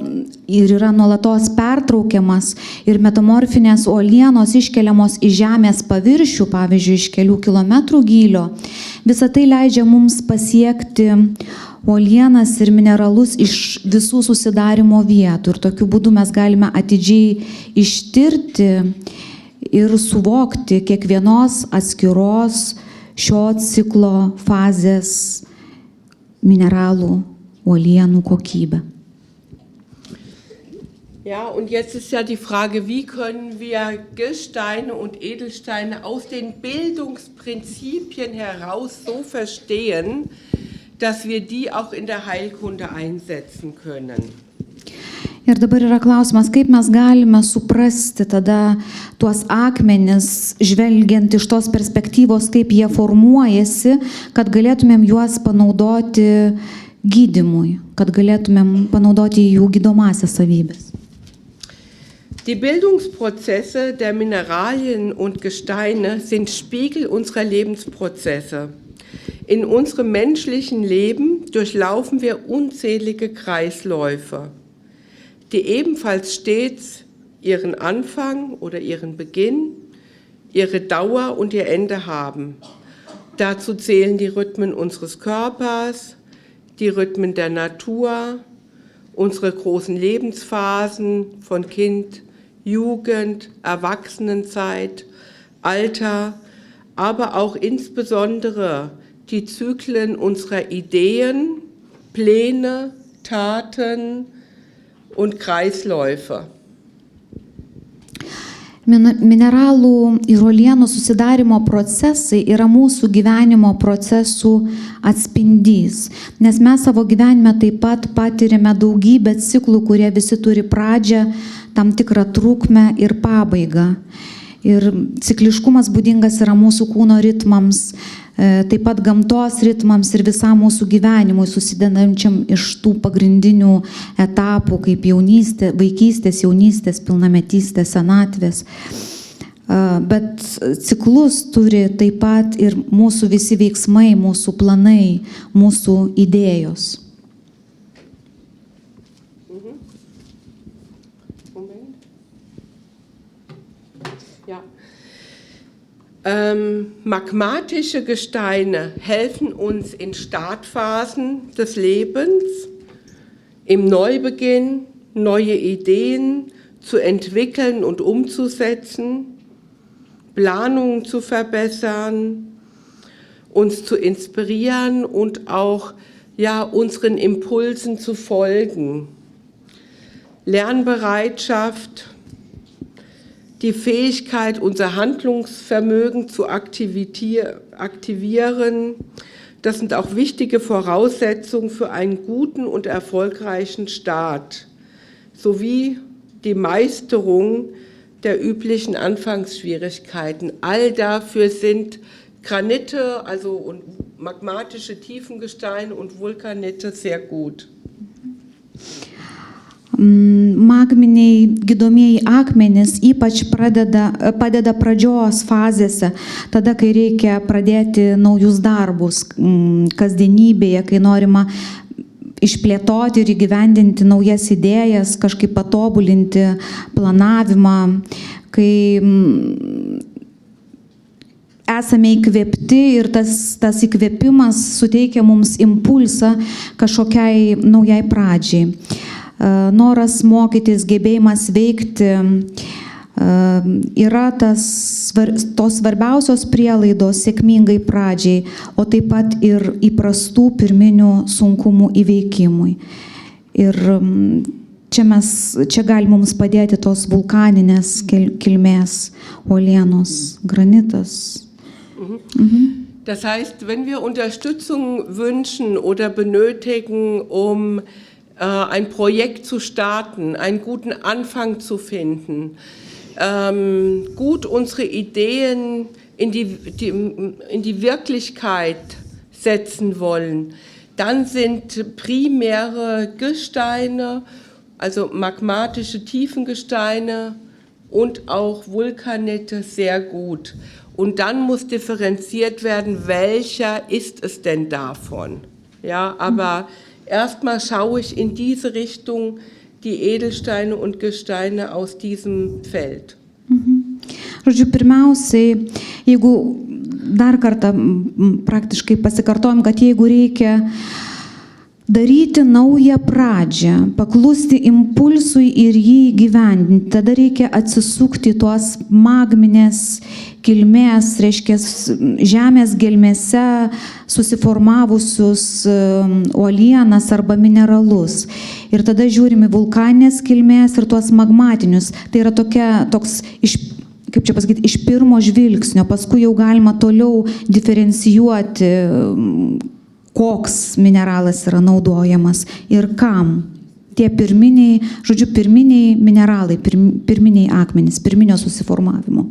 ir yra nuolatos pertraukiamas ir metamorfinės uolienos iškeliamos į žemės paviršių, pavyzdžiui, iš kelių kilometrų gylio, visa tai leidžia mums pasiekti uolienas ir mineralus iš visų susidarimo vietų. Ir tokiu būdu mes galime atidžiai ištirti ir suvokti kiekvienos atskiros šio ciklo fazės mineralų uolienų kokybę. Ja, und jetzt ist ja die Frage, wie können wir Gesteine und Edelsteine aus den Bildungsprinzipien heraus so verstehen, dass wir die auch in der Heilkunde einsetzen können. Ir dabar yra klausimas, kaip mes galime suprasti tada tuos akmenis, žvelgiant iš tos perspektyvos, kaip jie formuojasi, kad galėtumėm juos panaudoti gydymui, kad galėtumėm panaudoti jų gydomąsias savybės. Die Bildungsprozesse der Mineralien und Gesteine sind Spiegel unserer Lebensprozesse. In unserem menschlichen Leben durchlaufen wir unzählige Kreisläufe, die ebenfalls stets ihren Anfang oder ihren Beginn, ihre Dauer und ihr Ende haben. Dazu zählen die Rhythmen unseres Körpers, die Rhythmen der Natur, unsere großen Lebensphasen von Kind, Jugend, Erwachsenenzeit, Alter, aber auch insbesondere die Zyklen unserer Ideen, Pläne, Taten und Kreisläufe. Mineralų ir uolienų susidarimo procesai yra mūsų gyvenimo procesų atspindys, nes mes savo gyvenime taip pat patirime daugybę ciklų, kurie visi turi pradžią, tam tikrą trukmę ir pabaigą. Ir cikliškumas būdingas yra mūsų kūno ritmams, taip pat gamtos ritmams ir visam mūsų gyvenimui, susidedančiam iš tų pagrindinių etapų, kaip jaunystė, vaikystės, jaunystės, pilnametystės, senatvės. Bet ciklus turi taip pat ir mūsų visi veiksmai, mūsų planai, mūsų idėjos. Magmatische Gesteine helfen uns in Startphasen des Lebens, im Neubeginn neue Ideen zu entwickeln und umzusetzen, Planungen zu verbessern, uns zu inspirieren und auch unseren Impulsen zu folgen. Lernbereitschaft, die Fähigkeit, unser Handlungsvermögen zu aktivieren, das sind auch wichtige Voraussetzungen für einen guten und erfolgreichen Start, sowie die Meisterung der üblichen Anfangsschwierigkeiten. All dafür sind Granite, also und magmatische Tiefengesteine und Vulkanite sehr gut. Magminiai gydomieji akmenys ypač padeda pradžios fazėse, tada, kai reikia pradėti naujus darbus kasdienybėje, kai norima išplėtoti ir įgyvendinti naujas idėjas, kažkaip patobulinti planavimą, kai esame įkvėpti ir tas įkvėpimas suteikia mums impulsą kažkokiai naujai pradžiai. Noras mokytis, gebėjimas veikti yra tos svarbiausios prielaidos sėkmingai pradžiai, o taip pat ir įprastų pirminių sunkumų įveikimui. Ir čia gali mums padėti tos vulkaninės kilmės uolienos, granitas. Das heißt, wenn wir Unterstützung wünschen oder benötigen, um ein Projekt zu starten, einen guten Anfang zu finden, gut unsere Ideen in die Wirklichkeit setzen wollen, dann sind primäre Gesteine, also magmatische Tiefengesteine und auch Vulkanite sehr gut. Und dann muss differenziert werden, welcher ist es denn davon. Ja, aber erstmal schaue ich in diese Richtung die Edelsteine und Gesteine aus diesem Feld. Žodžiu, pirmiausiai, jeigu dar kartą praktiškai pasikartojom, kad jeigu reikia daryti naują pradžią, paklusti impulsui ir jį įgyvendinti, tada reikia atsisukti tuos magminės kilmės, reiškia žemės gelmėse susiformavusius uolienas arba mineralus. Ir tada žiūrime vulkaninės kilmės ir tuos magmatinius. Tai yra toks kaip čia pasakyti, iš pirmo žvilgsnio, paskui jau galima toliau diferencijuoti, koks mineralas yra naudojamas ir kam. Tie pirminiai mineralai, pirminiai akmenys, pirminio susiformavimo.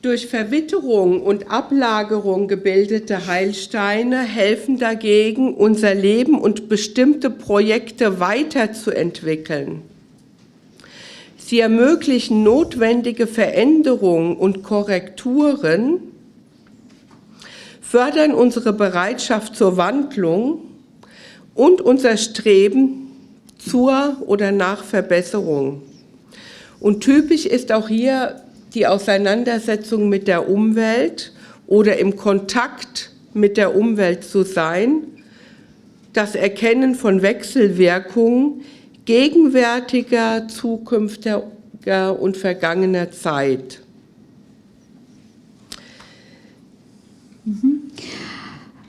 Durch Verwitterung und Ablagerung gebildete Heilsteine helfen dagegen, unser Leben und bestimmte Projekte weiterzuentwickeln. Sie ermöglichen notwendige Veränderungen und Korrekturen, fördern unsere Bereitschaft zur Wandlung und unser Streben zur oder nach Verbesserung. Und typisch ist auch hier die Auseinandersetzung mit der Umwelt oder im Kontakt mit der Umwelt zu sein, das Erkennen von Wechselwirkungen gegenwärtiger, zukünftiger und vergangener Zeit.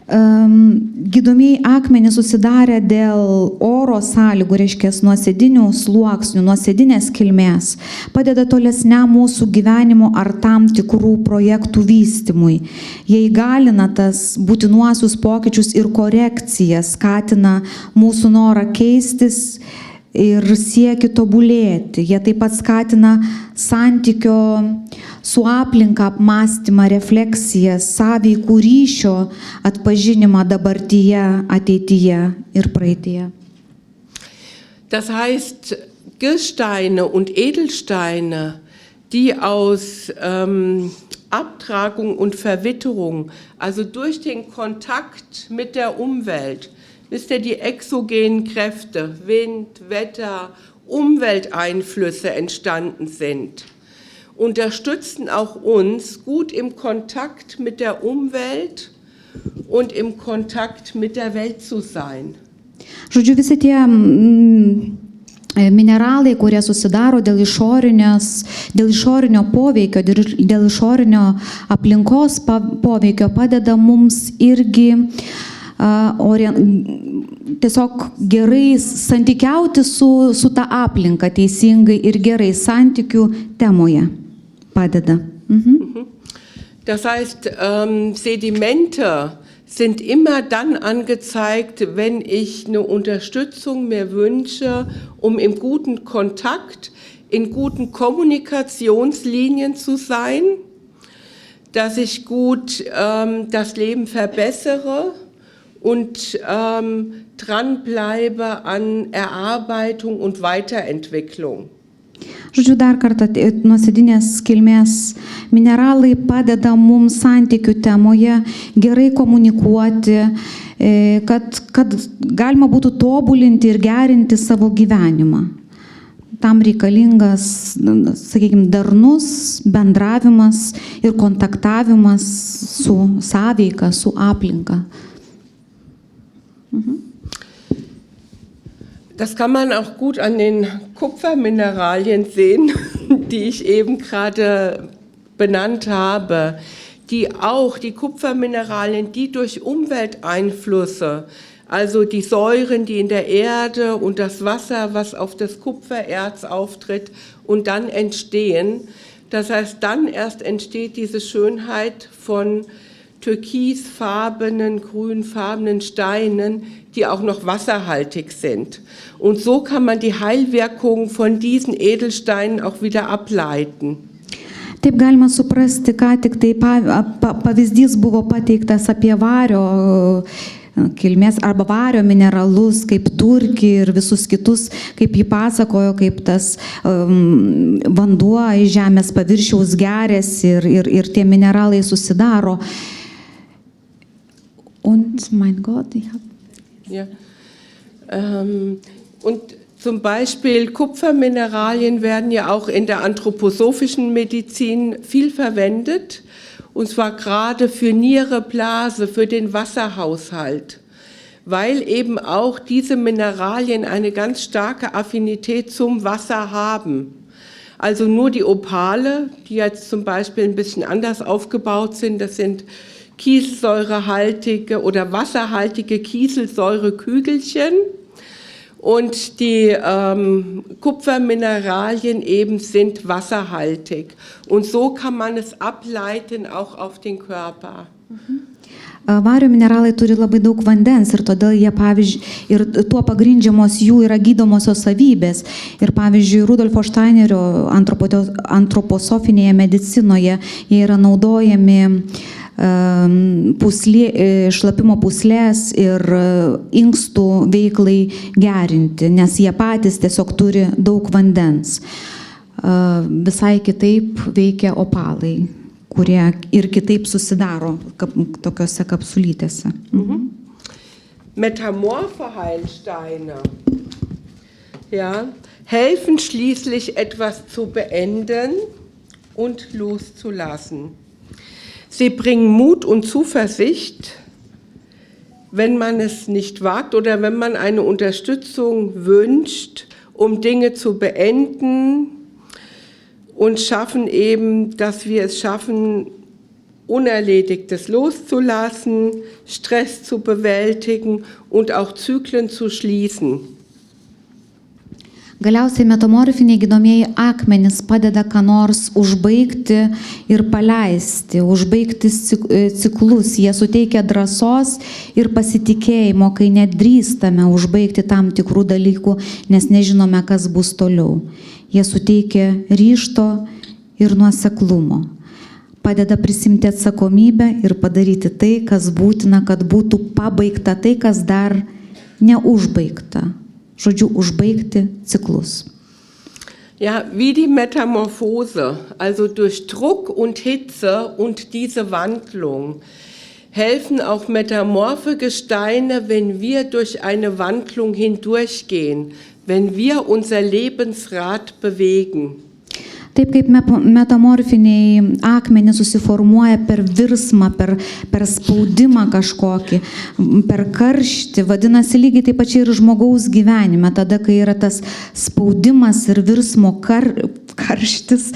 Gydomieji akmenys susidarę dėl oro sąlygų, reiškia nuosėdinių sluoksnių, nuosėdinės kilmės, padeda tolesniam mūsų gyvenimo ar tam tikrų projektų vystymui. Jie įgalina tas būtinuosius pokyčius ir korekcijas, skatina mūsų norą keistis ir sieki tobulėti. Jie taip pat skatina santykio su aplinka apmąstymą, refleksiją, sąveikų ryšio atpažinimą dabartyje, ateityje ir praeityje. Das heißt, Gesteine und Edelsteine, die aus Abtragung und Verwitterung, also durch den Kontakt mit der Umwelt, wisst ihr, die exogenen Kräfte, Wind, Wetter, Umwelteinflüsse entstanden sind, unterstützen auch uns gut im Kontakt mit der Umwelt und im Kontakt mit der Welt zu sein. Žodžiu, visi tie mineralai, kurie susidaro dėl išorinio poveikio, dėl išorinio aplinkos poveikio, padeda mums irgi tiesiog gerai santykiauti su ta aplinka teisingai ir gerai santykių temoje padeda. Das heißt, Sedimente sind immer dann angezeigt, wenn ich eine Unterstützung mir wünsche, um im guten Kontakt, in guten Kommunikationslinien zu sein, dass ich gut das Leben verbessere und dranbleibe an Erarbeitung und Weiterentwicklung. Žodžiu, dar kartą, nuosėdinės kilmės mineralai padeda mums santykių temoje gerai komunikuoti, kad galima būtų tobulinti ir gerinti savo gyvenimą. Tam reikalingas, sakykime, darnus bendravimas ir kontaktavimas su sąveika, su aplinka. Das kann man auch gut an den Kupfermineralien sehen, die ich eben gerade benannt habe. Die Kupfermineralien, die durch Umwelteinflüsse, also die Säuren, die in der Erde und das Wasser, was auf das Kupfererz auftritt und dann entstehen. Das heißt, dann erst entsteht diese Schönheit von türkisfarbenen, grünfarbenen Steinen, die auch noch wasserhaltig sind. Und so kann man die Heilwirkung von diesen Edelsteinen auch wieder ableiten. Taip galima suprasti, ką tik tai pavyzdys buvo pateiktas apie vario kilmės arba vario mineralus, kaip turkį ir visus kitus, kaip jį pasakojo, kaip tas vanduo iš žemės paviršiaus geriasi ir tie mineralai susidaro. Und mein Gott, ich habe... Ja. Und zum Beispiel Kupfermineralien werden ja auch in der anthroposophischen Medizin viel verwendet. Und zwar gerade für Niere, Blase, für den Wasserhaushalt, weil eben auch diese Mineralien eine ganz starke Affinität zum Wasser haben. Also nur die Opale, die jetzt zum Beispiel ein bisschen anders aufgebaut sind, das sind kieselsäurehaltige oder wasserhaltige Kieselsäurekügelchen. Und die Kupfermineralien eben sind wasserhaltig. Und so kann man es ableiten auch auf den Körper. Vario mineralai turi labai daug vandens ir todėl jie, pavyzdžiui, ir tuo pagrindžiamos jų yra gydomosios savybės. Ir pavyzdžiui, Rudolfo Steinerio antroposofinėje medicinoje jie yra naudojami šlapimo pūslės ir inkstų veiklai gerinti, nes jie patys tiesiog turi daug vandens. Visai kitaip veikia opalai, kurie ir kitaip susidaro tokiose kapsulytėse. Metamorphe Heilsteine, ja, helfen schließlich etwas zu beenden und loszulassen. Sie bringen Mut und Zuversicht, wenn man es nicht wagt oder wenn man eine Unterstützung wünscht, um Dinge zu beenden und schaffen eben, dass wir es schaffen, Unerledigtes loszulassen, Stress zu bewältigen und auch Zyklen zu schließen. Galiausiai metamorfiniai gydomieji akmenys padeda ką nors užbaigti ir paleisti, užbaigti ciklus. Jie suteikia drąsos ir pasitikėjimo, kai nedrįstame užbaigti tam tikrų dalykų, nes nežinome, kas bus toliau. Jie suteikia ryžto ir nuoseklumo. Padeda prisimti atsakomybę ir padaryti tai, kas būtina, kad būtų pabaigta tai, kas dar neužbaigta. Žodžiu, užbaigti Zyklus. Ja, wie die Metamorphose, also durch Druck und Hitze und diese Wandlung, helfen auch metamorphe Gesteine, wenn wir durch eine Wandlung hindurchgehen, wenn wir unser Lebensrad bewegen. Taip kaip metamorfiniai akmenys susiformuoja per virsmą, per spaudimą kažkokį, per karštį, vadinasi lygiai taip pačiai ir žmogaus gyvenime, tada, kai yra tas spaudimas ir virsmo karštis,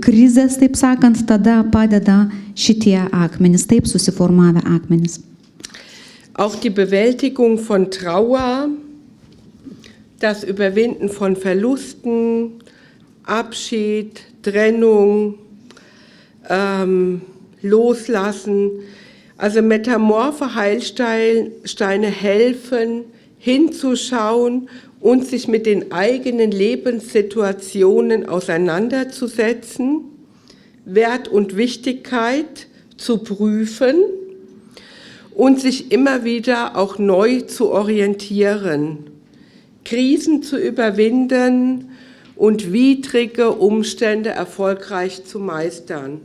krizės, taip sakant, tada padeda šitie akmenys, taip susiformavę akmenys. Auch die Bewältigung von Trauer, das Überwinden von Verlusten, Abschied, Trennung, Loslassen. Also metamorphe Heilsteine helfen, hinzuschauen und sich mit den eigenen Lebenssituationen auseinanderzusetzen, Wert und Wichtigkeit zu prüfen und sich immer wieder auch neu zu orientieren, Krisen zu überwinden und widrige Umstände erfolgreich zu meistern.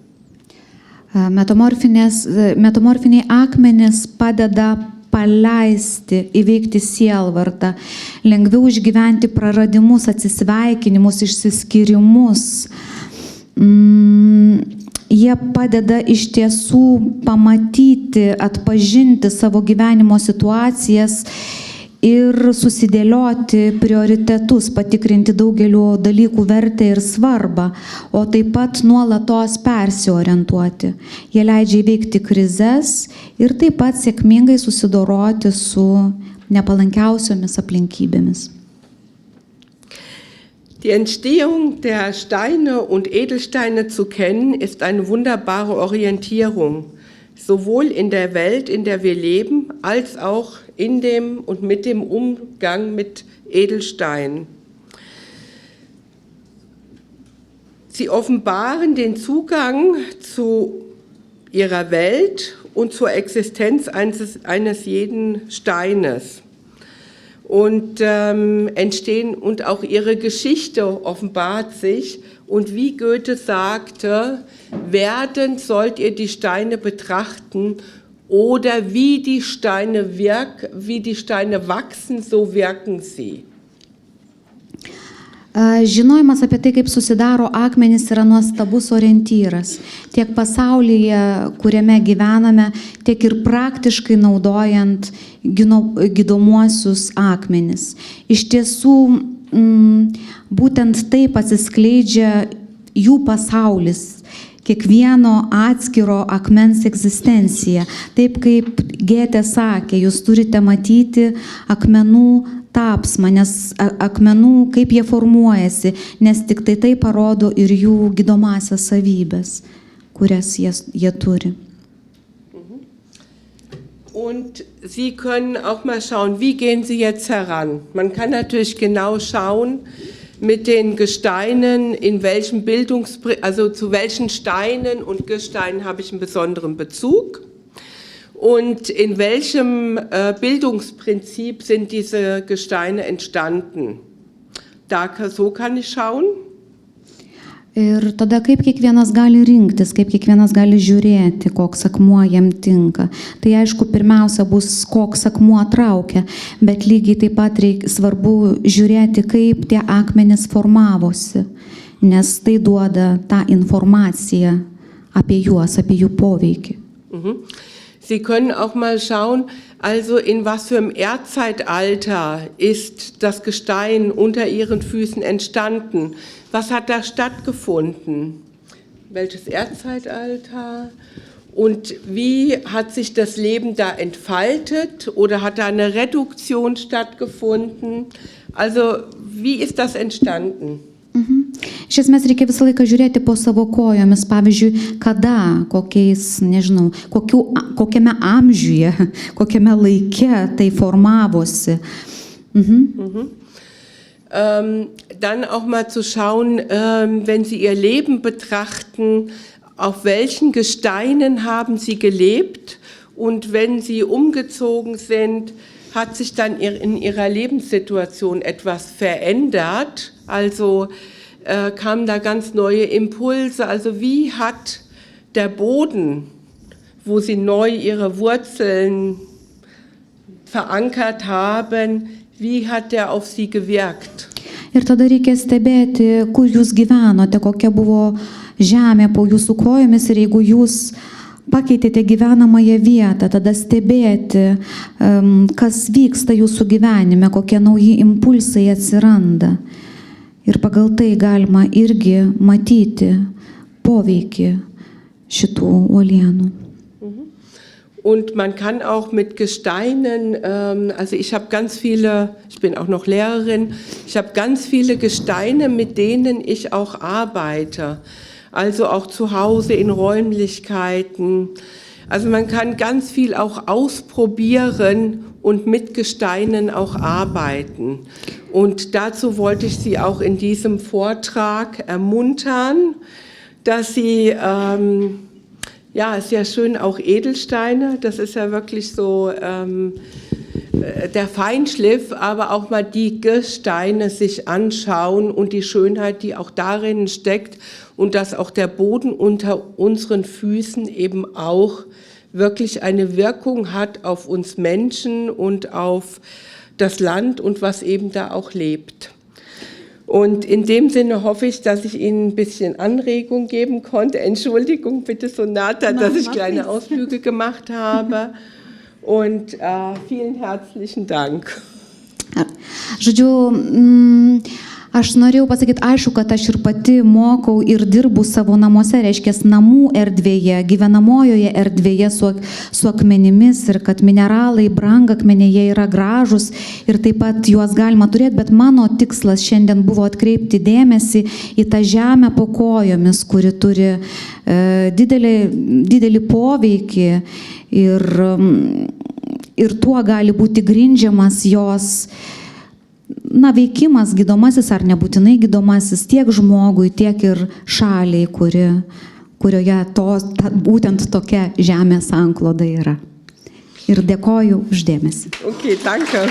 Metamorfiniai akmenys padeda paleisti, įveikti sielvartą, lengviau išgyventi praradimus, atsisveikinimus, išsiskyrimus. Jie padeda iš tiesų pamatyti, atpažinti savo gyvenimo situacijas ir susidėlioti prioritetus, patikrinti daugelio dalykų vertę ir svarbą, o taip pat nuolatos persiorientuoti. Jie leidžia įveikti krizes ir taip pat sėkmingai susidoroti su nepalankiausiomis aplinkybėmis. Die Entstehung der Steine und Edelsteine zu kennen, ist eine wunderbare Orientierung, sowohl in der Welt, in der wir leben, als auch in dem und mit dem Umgang mit Edelsteinen. Sie offenbaren den Zugang zu ihrer Welt und zur Existenz eines jeden Steines. Und entstehen und auch ihre Geschichte offenbart sich. Und wie Goethe sagte, werdend sollt ihr die Steine betrachten oder wie die Steine wachsen, so wirken sie. Žinojimas apie tai, kaip susidaro akmenys, yra nuostabus orientyras. Tiek pasaulyje, kuriame gyvename, tiek ir praktiškai naudojant gydomuosius akmenis. Iš tiesų, būtent taip atsiskleidžia jų pasaulis, kiekvieno atskiro akmens egzistencija. Taip kaip Gėtė sakė, jūs turite matyti akmenų tapsmą, nes akmenų, kaip jie formuojasi, nes tik tai parodo ir jų gydomąsias savybės, kurias jie turi. Und Sie können auch mal schauen, wie gehen Sie jetzt heran? Man kann natürlich genau schauen mit den Gesteinen, also zu welchen Steinen und Gesteinen habe ich einen besonderen Bezug. Und in welchem Bildungsprinzip sind diese Gesteine entstanden? So kann ich schauen. Ir tada kaip kiekvienas gali rinktis, kaip kiekvienas gali žiūrėti, koks akmuo jam tinka. Tai aišku, pirmiausia bus, koks akmuo traukia, bet lygiai taip pat svarbu žiūrėti, kaip tie akmenys formavosi, nes tai duoda tą informaciją apie juos, apie jų poveikį. Sie können auch mal schauen, also in was für einem Erdzeitalter ist das Gestein unter Ihren Füßen entstanden? Was hat da stattgefunden? Welches Erdzeitalter? Und wie hat sich das Leben da entfaltet oder hat da eine Reduktion stattgefunden? Also wie ist das entstanden? Iš esmės reikia visą laiką žiūrėti po savo kojomis, pavyzdžiui, kada, kokiame amžiuje, kokiame laike tai formavosi. Dann auch mal zu schauen, wenn Sie Ihr Leben betrachten, auf welchen Gesteinen haben Sie gelebt und wenn Sie umgezogen sind, hat sich dann in Ihrer Lebenssituation etwas verändert? Also kamen da ganz neue Impulse. Also wie hat der Boden, wo Sie neu Ihre Wurzeln verankert haben, wie hat der auf Sie gewirkt? Ir tada reikia stebėti, kur jūs gyvenote, kokia buvo žemė po jūsų kojomis ir jeigu jūs pakeitėte gyvenamąją vietą, tada stebėti, kas vyksta jūsų gyvenime, kokie nauji impulsai atsiranda. Ir pagal tai galima irgi matyti poveikį šitų uolienų. Und man kann auch mit Gesteinen, also ich bin auch noch Lehrerin, ich habe ganz viele Gesteine, mit denen ich auch arbeite. Also auch zu Hause in Räumlichkeiten. Also man kann ganz viel auch ausprobieren und mit Gesteinen auch arbeiten. Und dazu wollte ich Sie auch in diesem Vortrag ermuntern, dass Sie, ist ja schön auch Edelsteine, das ist ja wirklich so der Feinschliff, aber auch mal die Gesteine sich anschauen und die Schönheit, die auch darin steckt und dass auch der Boden unter unseren Füßen eben auch wirklich eine Wirkung hat auf uns Menschen und auf das Land und was eben da auch lebt. Und in dem Sinne hoffe ich, dass ich Ihnen ein bisschen Anregung geben konnte. Entschuldigung bitte, Sonata, dass ich kleine Ausflüge gemacht habe. Und vielen herzlichen Dank. Žodžiu, aš norėjau pasakyti, aišku, kad aš ir pati mokau ir dirbu savo namuose, reiškia namų erdvėje, gyvenamojoje erdvėje su akmenimis ir kad mineralai, brangakmeniai yra gražus ir taip pat juos galima turėti, bet mano tikslas šiandien buvo atkreipti dėmesį į tą žemę po kojomis, kuri turi didelį poveikį ir tuo gali būti grindžiamas jos na, veikimas gydomasis ar nebūtinai gydomasis tiek žmogui, tiek ir šaliai, kurioje būtent tokia žemės sankloda yra. Ir dėkoju uždėmesi. Okay, danke.